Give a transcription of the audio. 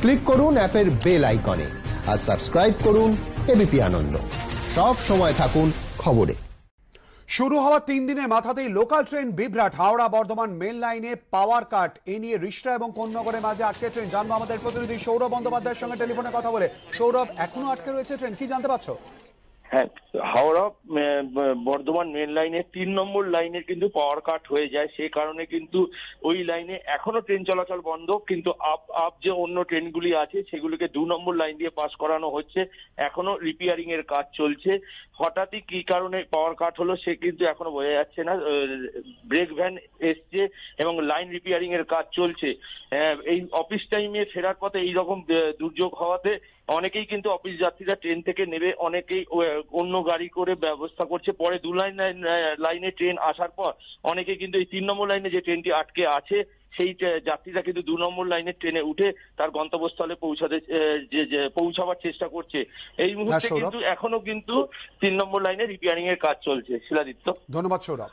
Click করুন অ্যাপের bell আইকনে আর সাবস্ক্রাইব করুন এবিপি আনন্দ। সব সময় থাকুন খবরে। শুরু হওয়া 3 দিনের মাথাতেই লোকাল ট্রেন বিভ্রাট। হাওড়া বর্ধমান মেন লাইনে পাওয়ার কাট, এ নিয়ে রিষ্টা এবং কোন্নগরের মাঝে আটকে ট্রেন। জানবো আমাদের প্রতিনিধি সৌরভ বন্দ্যোপাধ্যায়ের সঙ্গে টেলিফোনে কথা বলে। সৌরভ, এখনো আটকে রয়েছে ট্রেন, কি জানতে পারছো? হ্যাঁ, হাওড়া বর্ধমান মেন লাইনে 3 নম্বর লাইনের কিন্তু পাওয়ার কাট হয়ে যায়। সেই কারণে কিন্তু ওই লাইনে এখনো ট্রেন চলাচল বন্ধ, কিন্তু আপ যে অন্য ট্রেনগুলি আছে সেগুলিকে 2 নম্বর লাইন দিয়ে পাস করানো হচ্ছে। এখনো রিপেয়ারিং এর কাজ চলছে। হঠাৎই কি কারণে পাওয়ার কাট হলো সে কিন্তু এখনো বোঝা যাচ্ছে না। ব্রেক ভ্যান এসছে এবং লাইন রিপেয়ারিং এর কাজ চলছে। এই অফিস টাইমে ফেরার পথে এইরকম দুর্যোগ হওয়াতে অনেকেই কিন্তু অফিস যাত্রীরা ট্রেন থেকে নেবে অনেকেই অন্য গাড়ি করে ব্যবস্থা করছে। পরে 2 লাইনে ট্রেন আসার পর অনেকে কিন্তু এই 3 নম্বর লাইনে যে ট্রেনটি আটকে আছে সেই যাত্রীরা কিন্তু 2 নম্বর লাইনের ট্রেনে উঠে তার গন্তব্যস্থলে পৌঁছাবার চেষ্টা করছে। এই মুহূর্তে কিন্তু এখনো কিন্তু 3 নম্বর লাইনে রিপেয়ারিং এর কাজ চলছে। শিলাদিত্য, ধন্যবাদ সৌরভ।